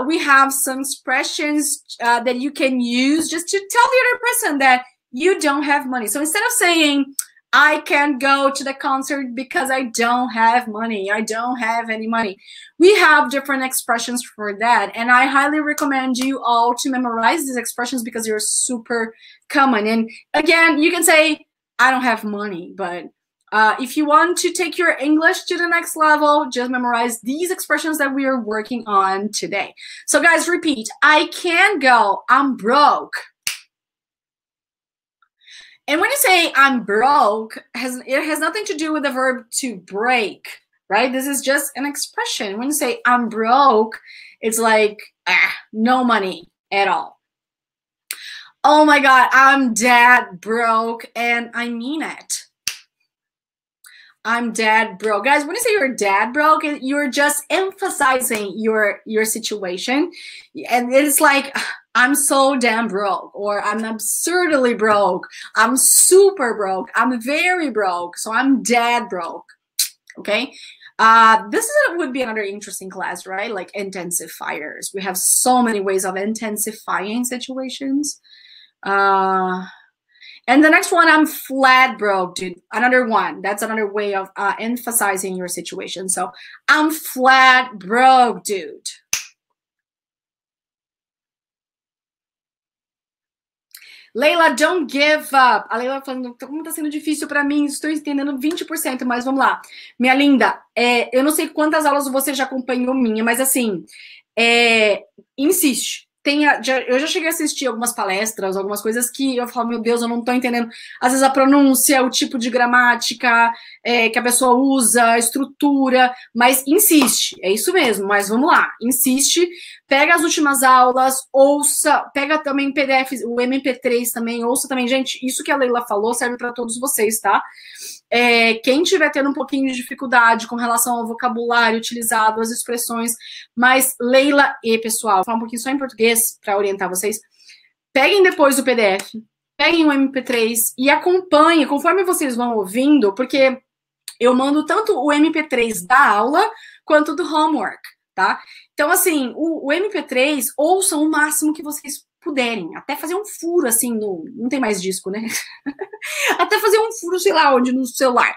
A: we have some expressions that you can use just to tell the other person that you don't have money. So instead of saying, I can't go to the concert because I don't have money, I don't have any money, we have different expressions for that. And I highly recommend you all to memorize these expressions because they're super common. And again, you can say, I don't have money, but if you want to take your English to the next level, just memorize these expressions that we are working on today. So guys, repeat. I can't go. I'm broke. And when you say I'm broke, it has nothing to do with the verb to break, right? This is just an expression. When you say I'm broke, it's like no money at all. Oh my God, I'm dead broke, and I mean it. I'm dead broke. Guys, when you say you're dead broke, you're just emphasizing your situation. And it's like, I'm so damn broke, or I'm absurdly broke. I'm super broke. I'm very broke. So I'm dead broke. Okay. Would be another interesting class, right? Like intensifiers. We have so many ways of intensifying situations. And the next one, I'm flat broke, dude. Another one. That's another way of emphasizing your situation. So I'm flat broke, dude. Leila, don't give up. A Leila falando, como tá sendo difícil para mim, estou entendendo 20%, mas vamos lá. Minha linda, eu não sei quantas aulas você já acompanhou minha, mas assim, insiste. Eu já cheguei a assistir algumas palestras, algumas coisas que eu falo, meu Deus, eu não tô entendendo. Às vezes a pronúncia, o tipo de gramática que a pessoa usa, a estrutura, mas insiste, é isso mesmo, mas vamos lá, insiste, pega as últimas aulas, ouça, pega também o PDF, o MP3 também, ouça também. Gente, isso que a Leila falou serve para todos vocês, tá? Quem tiver tendo um pouquinho de dificuldade com relação ao vocabulário utilizado, as expressões, mas Leila e pessoal, vou falar um pouquinho só em português para orientar vocês, peguem depois o PDF, peguem o MP3 e acompanhem, conforme vocês vão ouvindo, porque eu mando tanto o MP3 da aula quanto do homework, tá? Então, assim, o MP3, ouçam o máximo que vocês puderem, até fazer um furo, assim, não tem mais disco, né? Até fazer um furo, sei lá onde, no celular.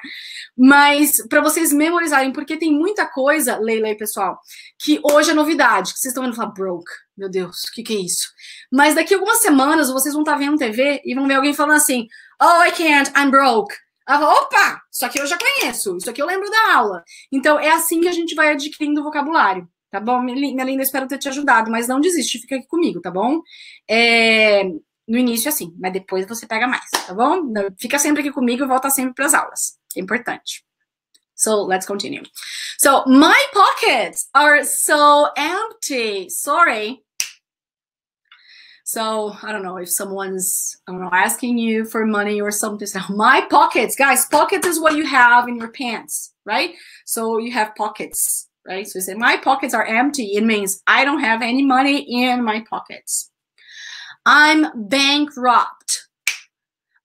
A: Mas para vocês memorizarem, porque tem muita coisa, Leila e pessoal, que hoje é novidade, que vocês estão vendo falar broke. Meu Deus, o que é isso? Mas daqui a algumas semanas vocês vão estar vendo TV e vão ver alguém falando assim, oh, I can't, I'm broke. Opa, isso aqui eu já conheço, isso aqui eu lembro da aula. Então, é assim que a gente vai adquirindo vocabulário, tá bom? Minha linda, espero ter te ajudado, mas não desiste, fica aqui comigo, tá bom? No início, assim, mas depois você pega mais, tá bom? Fica sempre aqui comigo e volta sempre para as aulas, é importante. So, let's continue. So, my pockets are so empty. Sorry. So, I don't know if someone's, I don't know, asking you for money or something. So, my pockets, guys, pocket is what you have in your pants, right? So, you have pockets, right? So, you say, my pockets are empty. It means I don't have any money in my pockets. I'm bankrupt.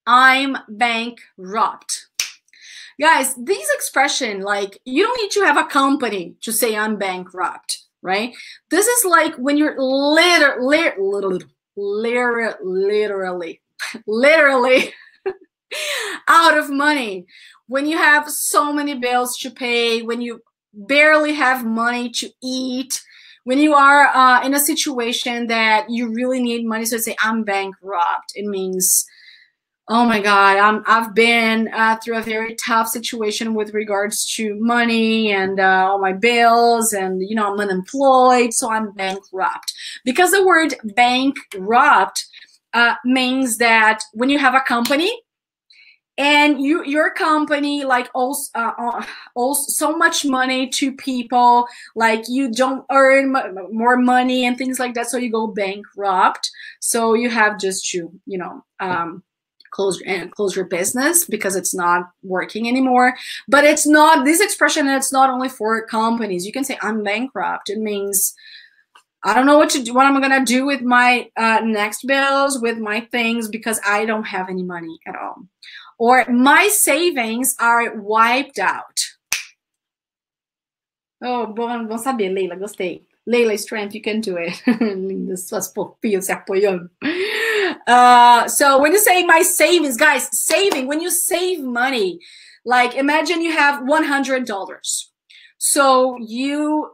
A: I'm bankrupt. Guys, this expression, like, you don't need to have a company to say I'm bankrupt, right? This is like when you're literally out of money, when you have so many bills to pay, when you barely have money to eat, when you are in a situation that you really need money. So say, I'm bankrupt. It means, oh my God, I've been through a very tough situation with regards to money and all my bills, and you know, I'm unemployed, so I'm bankrupt. Because the word bankrupt means that when you have a company and your company like owes so much money to people, like you don't earn more money and things like that, so you go bankrupt. So you have just to, you know, close your business because it's not working anymore. But it's not, this expression, it's not only for companies. You can say I'm bankrupt. It means I don't know what I'm gonna do with my next bills, with my things, because I don't have any money at all. Or my savings are wiped out. Oh, bom saber, Leila, gostei. Leila, strength, you can do it. Lindas suas fofinhas se apoiando. So when you say my savings, guys, saving, when you save money, like imagine you have $100. So you,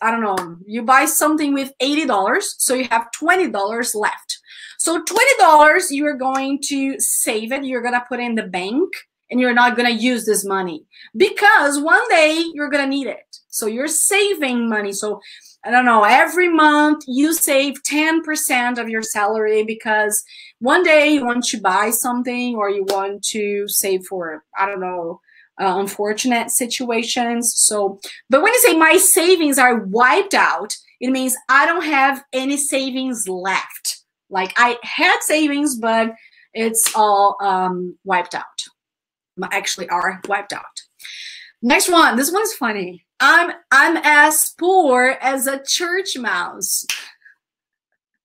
A: I don't know, you buy something with $80, so you have $20 left. So $20, you're going to save it, you're gonna put in the bank, and you're not gonna use this money because one day you're gonna need it. So you're saving money. So I don't know, every month you save 10% of your salary because one day you want to buy something or you want to save for, I don't know, unfortunate situations. So, but when you say my savings are wiped out, it means I don't have any savings left. Like I had savings, but it's all wiped out. Actually, are wiped out. Next one. This one's funny. I'm as poor as a church mouse.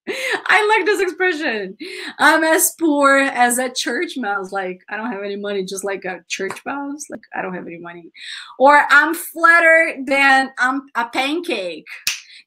A: I like this expression. I'm as poor as a church mouse. Like, I don't have any money, just like a church mouse. Like, I don't have any money. Or I'm flatter than a pancake.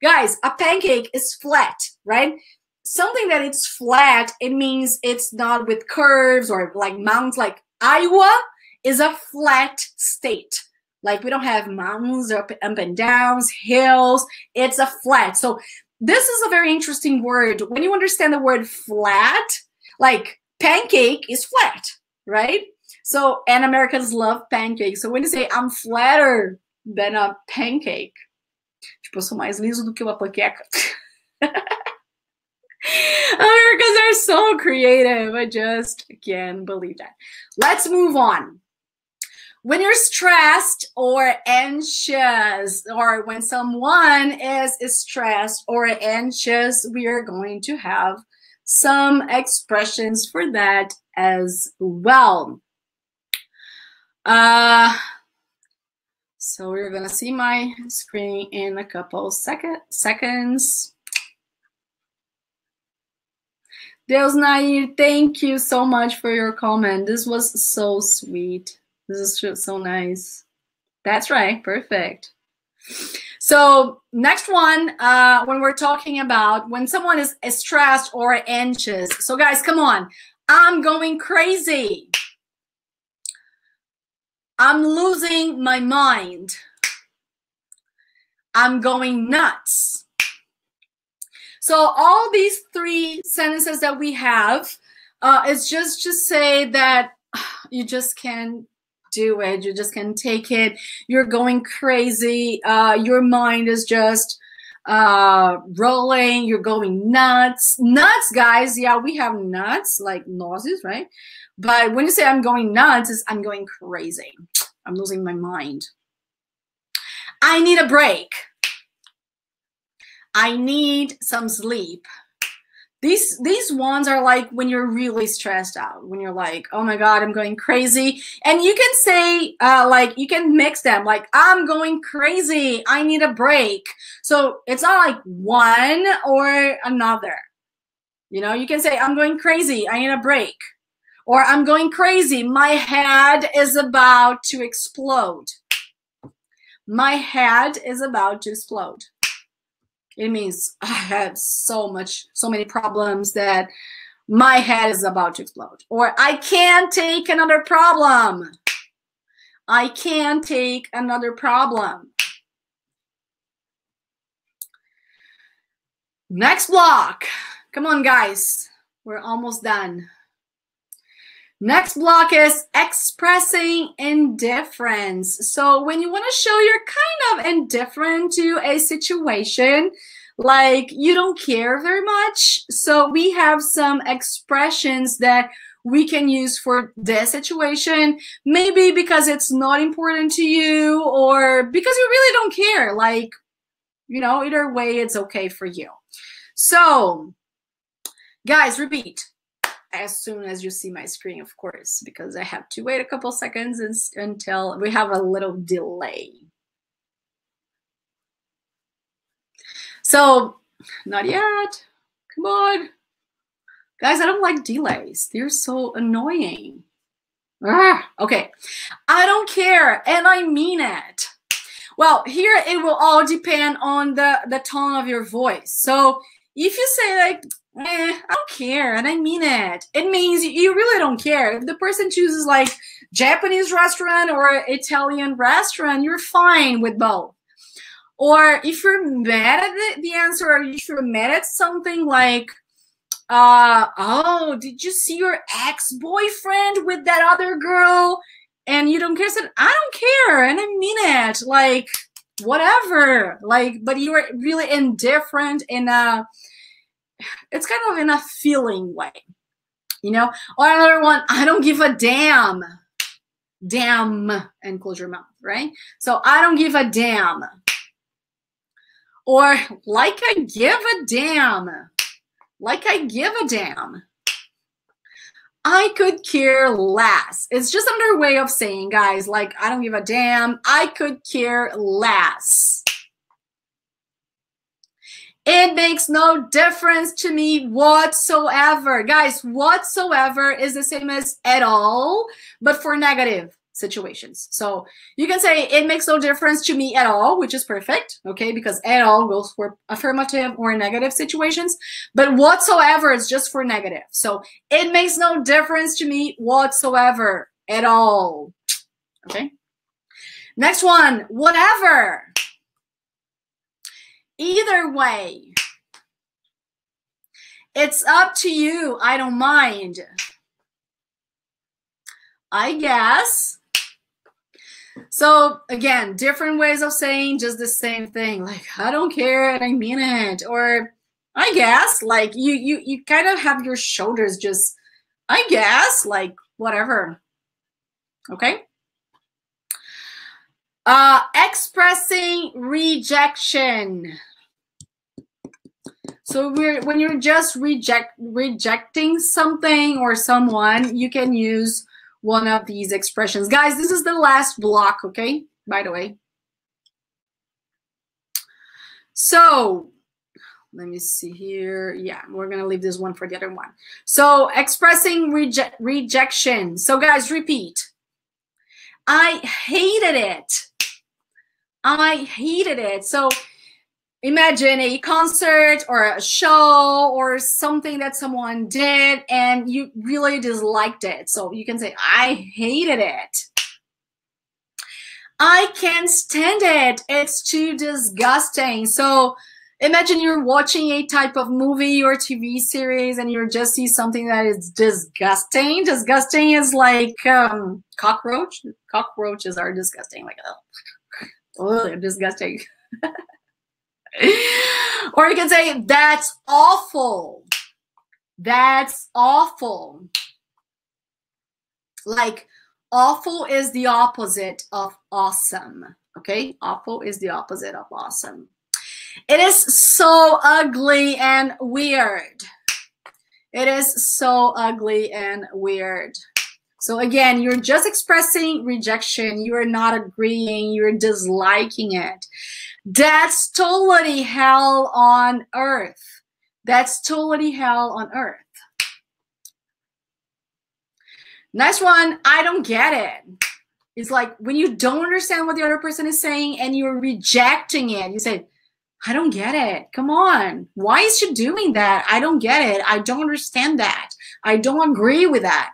A: Guys, a pancake is flat, right? Something that it's flat, it means it's not with curves or like mountains. Like Iowa is a flat state. Like we don't have mountains up and downs, hills. It's a flat. So this is a very interesting word. When you understand the word flat, like pancake is flat, right? So, and Americans love pancakes. So when you say I'm flatter than a pancake, tipo, eu sou mais liso do que uma panqueca. Americans are so creative. I just can't believe that. Let's move on. When you're stressed or anxious, or when someone is stressed or anxious, we are going to have some expressions for that as well. So we're gonna see my screen in a couple seconds. Deus Nair, thank you so much for your comment. This was so sweet. This is just so nice. That's right, perfect. So next one, when we're talking about when someone is stressed or anxious. So guys, come on. I'm going crazy. I'm losing my mind. I'm going nuts. So all these three sentences that we have, it's just to say that you just can't do it. You just can't take it. You're going crazy. Your mind is just rolling. You're going nuts. Nuts, guys. Yeah, we have nuts, like nauseous, right? But when you say I'm going nuts, it's I'm going crazy. I'm losing my mind. I need a break. I need some sleep. These ones are like when you're really stressed out, when you're like, oh my God, I'm going crazy. And you can say, like, you can mix them, like, I'm going crazy, I need a break. So it's not like one or another. You know, you can say, I'm going crazy, I need a break. Or I'm going crazy, my head is about to explode. My head is about to explode. It means I have so many problems that my head is about to explode. Or I can't take another problem. I can't take another problem. Next block. Come on, guys. We're almost done. Next block is expressing indifference. So when you want to show you're kind of indifferent to a situation, like you don't care very much, so we have some expressions that we can use for this situation, maybe because it's not important to you or because you really don't care. Like, you know, either way, it's okay for you. So, guys, repeat. As soon as you see my screen, of course, because I have to wait a couple seconds until we have a little delay. So, not yet. Come on. Guys, I don't like delays. They're so annoying. Okay. I don't care, and I mean it. Well, here it will all depend on the tone of your voice. So, if you say like, I don't care, and I mean it, it means you really don't care. If the person chooses like Japanese restaurant or Italian restaurant, you're fine with both. Or if you're mad at the answer, or if you're mad at something like, oh, did you see your ex-boyfriend with that other girl? And you don't care, said, I don't care, and I mean it, like, whatever. Like, but you are really indifferent in a, it's kind of in a feeling way, you know? Or another one, I don't give a damn. Damn, and close your mouth, right? So I don't give a damn. Or like I give a damn. Like I give a damn. I could care less. It's just another way of saying, guys, like, I don't give a damn. I could care less. It makes no difference to me whatsoever. Guys, whatsoever is the same as at all, but for negative situations. So you can say it makes no difference to me at all, which is perfect, okay? Because at all goes for affirmative or negative situations, but whatsoever is just for negative. So it makes no difference to me whatsoever at all, okay? Next one, whatever. Either way. It's up to you. I don't mind. I guess. So again, different ways of saying just the same thing. Like, I don't care and I mean it. Or I guess, like you kind of have your shoulders just, I guess, like whatever. Okay. Expressing rejection. So when you're just rejecting something or someone, you can use one of these expressions. Guys, this is the last block, okay? By the way. So let me see here. Yeah, we're going to leave this one for the other one. So expressing rejection. So guys, repeat. I hated it. I hated it. So imagine a concert or a show or something that someone did and you really disliked it. So you can say, I hated it. I can't stand it. It's too disgusting. So imagine you're watching a type of movie or TV series and you just see something that is disgusting. Disgusting is like cockroach. Cockroaches are disgusting. Like, oh, they're disgusting. Or you can say, that's awful. That's awful. Like, awful is the opposite of awesome. Okay? Awful is the opposite of awesome. It is so ugly and weird. It is so ugly and weird. So again, you're just expressing rejection. You're not agreeing. You're disliking it. That's totally hell on earth. That's totally hell on earth. Next one, I don't get it. It's like when you don't understand what the other person is saying and you're rejecting it. You say, I don't get it. Come on. Why is she doing that? I don't get it. I don't understand that. I don't agree with that.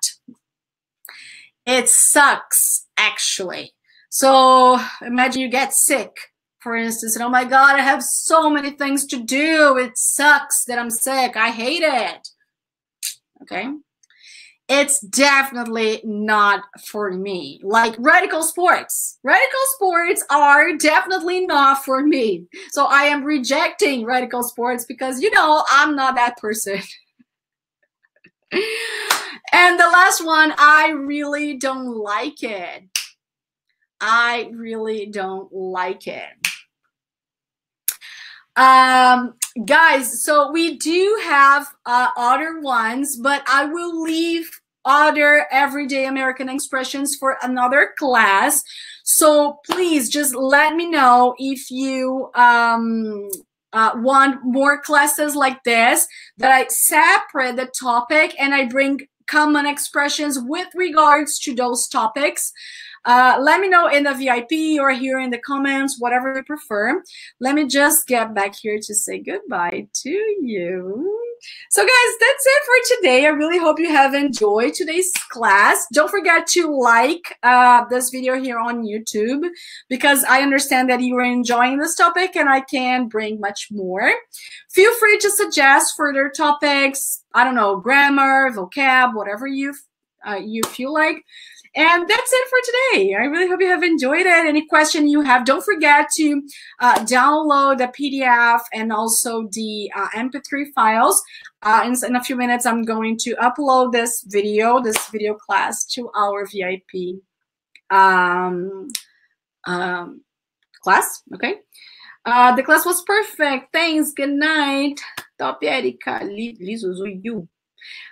A: It sucks, actually. So imagine you get sick, for instance, and oh my God, I have so many things to do. It sucks that I'm sick. I hate it. Okay. It's definitely not for me. Like radical sports. Radical sports are definitely not for me. So I am rejecting radical sports because, you know, I'm not that person. And the last one, I really don't like it. I really don't like it. Guys, so we do have other ones, but I will leave other everyday American expressions for another class. So please just let me know if you want more classes like this, that I separate the topic and I bring common expressions with regards to those topics. Let me know in the VIP or here in the comments, whatever you prefer. Let me just get back here to say goodbye to you. So guys, that's it for today. I really hope you have enjoyed today's class. Don't forget to like this video here on YouTube because I understand that you are enjoying this topic and I can bring much more. Feel free to suggest further topics. I don't know, grammar, vocab, whatever you feel like. And that's it for today. I really hope you have enjoyed it. Any question you have, don't forget to download the PDF and also the MP3 files. In a few minutes, I'm going to upload this video class to our VIP class. Okay. The class was perfect. Thanks. Good night. Top Erika. You.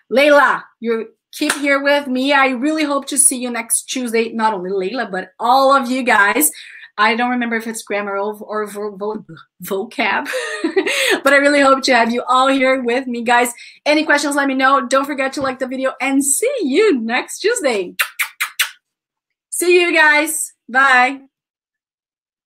A: Leila, you keep here with me. I really hope to see you next Tuesday. Not only Leila, but all of you guys. I don't remember if it's grammar or vocab, but I really hope to have you all here with me, guys. Any questions, let me know. Don't forget to like the video, and see you next Tuesday. See you guys. Bye.